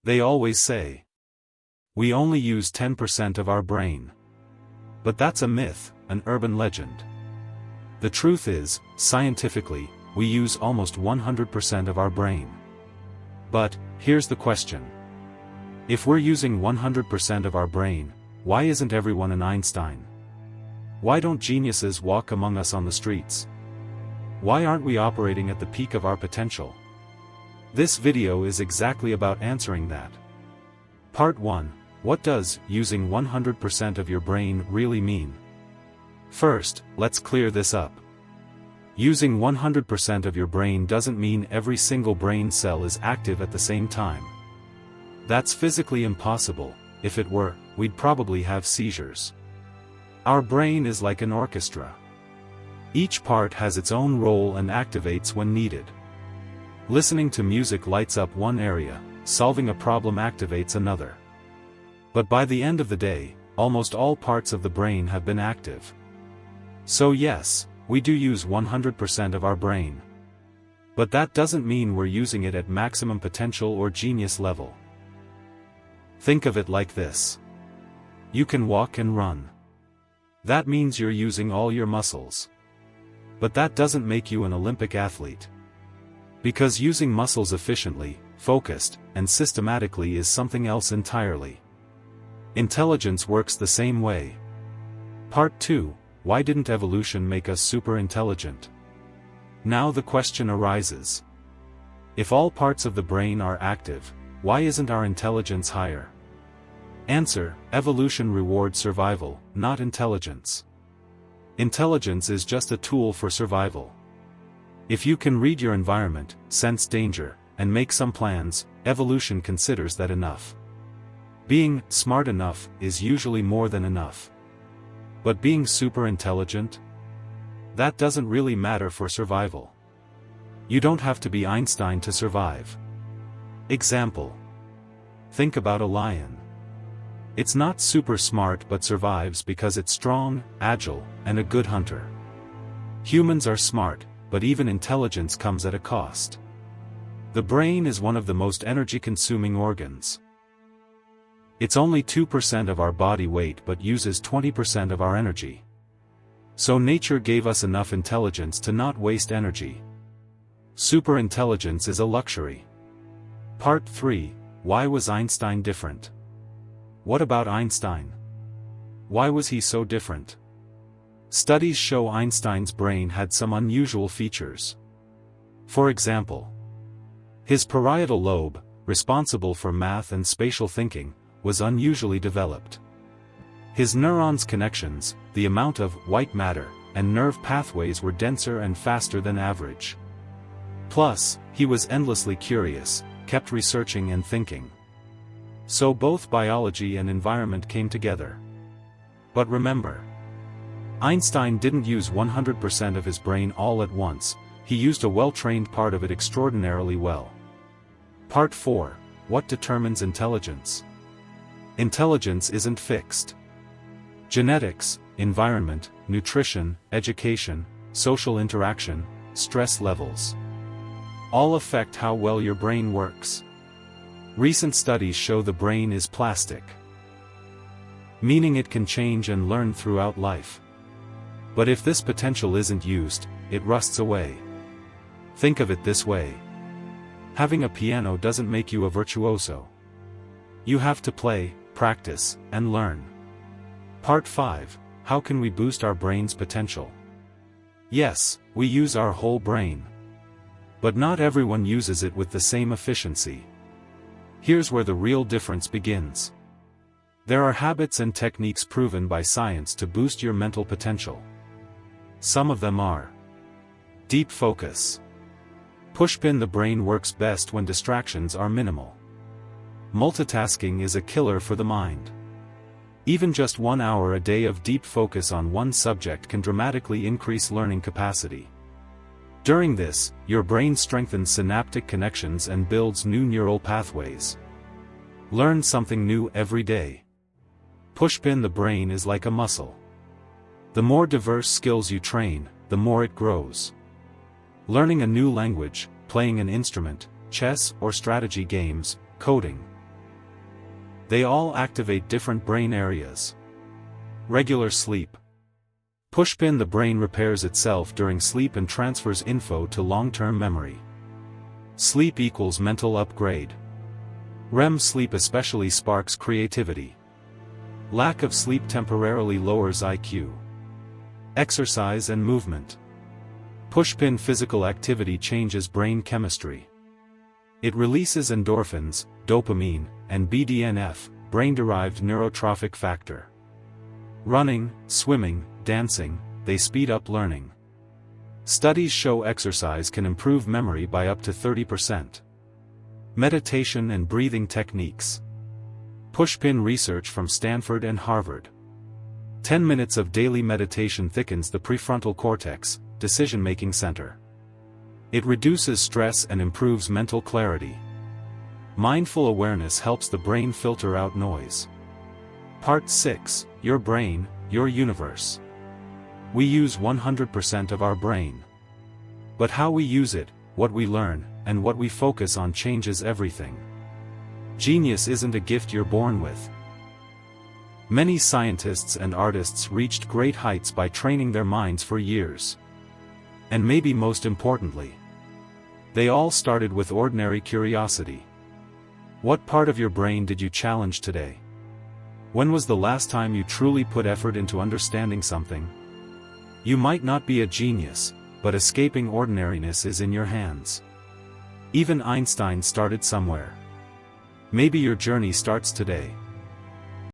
They always say, we only use 10% of our brain. But that's a myth, an urban legend. The truth is, scientifically, we use almost 100% of our brain. But, here's the question. If we're using 100% of our brain, why isn't everyone an Einstein? Why don't geniuses walk among us on the streets? Why aren't we operating at the peak of our potential? This video is exactly about answering that. Part 1. What does using 100% of your brain really mean? First, let's clear this up. Using 100% of your brain doesn't mean every single brain cell is active at the same time. That's physically impossible. If it were, we'd probably have seizures. Our brain is like an orchestra. Each part has its own role and activates when needed. Listening to music lights up one area, solving a problem activates another. But by the end of the day, almost all parts of the brain have been active. So yes, we do use 100% of our brain. But that doesn't mean we're using it at maximum potential or genius level. Think of it like this. You can walk and run. That means you're using all your muscles. But that doesn't make you an Olympic athlete. Because using muscles efficiently, focused, and systematically is something else entirely. Intelligence works the same way. Part 2. Why didn't evolution make us super intelligent? Now the question arises. If all parts of the brain are active, why isn't our intelligence higher? Answer: evolution rewards survival, not intelligence. Intelligence is just a tool for survival. If you can read your environment, sense danger, and make some plans, evolution considers that enough. Being smart enough is usually more than enough. But being super intelligent? That doesn't really matter for survival. You don't have to be Einstein to survive. Example. Think about a lion. It's not super smart but survives because it's strong, agile, and a good hunter. Humans are smart, but even intelligence comes at a cost. The brain is one of the most energy-consuming organs. It's only 2% of our body weight but uses 20% of our energy. So nature gave us enough intelligence to not waste energy. Superintelligence is a luxury. Part 3. Why was Einstein different? What about Einstein? Why was he so different? Studies show Einstein's brain had some unusual features. For example, his parietal lobe, responsible for math and spatial thinking, was unusually developed. His neurons' connections, the amount of white matter, and nerve pathways were denser and faster than average. Plus, he was endlessly curious, kept researching and thinking. So both biology and environment came together. But remember, Einstein didn't use 100% of his brain all at once, he used a well-trained part of it extraordinarily well. Part 4. What determines intelligence? Intelligence isn't fixed. Genetics, environment, nutrition, education, social interaction, stress levels. All affect how well your brain works. Recent studies show the brain is plastic, meaning it can change and learn throughout life. But if this potential isn't used, it rusts away. Think of it this way. Having a piano doesn't make you a virtuoso. You have to play, practice, and learn. Part 5. How can we boost our brain's potential? Yes, we use our whole brain. But not everyone uses it with the same efficiency. Here's where the real difference begins. There are habits and techniques proven by science to boost your mental potential. Some of them are: deep focus. Pushpin: the brain works best when distractions are minimal. Multitasking is a killer for the mind. Even just 1 hour a day of deep focus on one subject can dramatically increase learning capacity. During this, your brain strengthens synaptic connections and builds new neural pathways. Learn something new every day. Pushpin: the brain is like a muscle. The more diverse skills you train, the more it grows. Learning a new language, playing an instrument, chess or strategy games, coding. They all activate different brain areas. Regular sleep. Pushpin: the brain repairs itself during sleep and transfers info to long-term memory. Sleep equals mental upgrade. REM sleep especially sparks creativity. Lack of sleep temporarily lowers IQ. Exercise and movement. Pushpin: physical activity changes brain chemistry. It releases endorphins, dopamine, and BDNF, brain-derived neurotrophic factor. Running, swimming, dancing, they speed up learning. Studies show exercise can improve memory by up to 30%. Meditation and breathing techniques. Pushpin: research from Stanford and Harvard. 10 minutes of daily meditation thickens the prefrontal cortex, decision-making center. It reduces stress and improves mental clarity. Mindful awareness helps the brain filter out noise. Part 6, Your Brain, Your Universe. We use 100% of our brain. But how we use it, what we learn, and what we focus on changes everything. Genius isn't a gift you're born with. Many scientists and artists reached great heights by training their minds for years. And maybe most importantly, they all started with ordinary curiosity. What part of your brain did you challenge today? When was the last time you truly put effort into understanding something? You might not be a genius, but escaping ordinariness is in your hands. Even Einstein started somewhere. Maybe your journey starts today.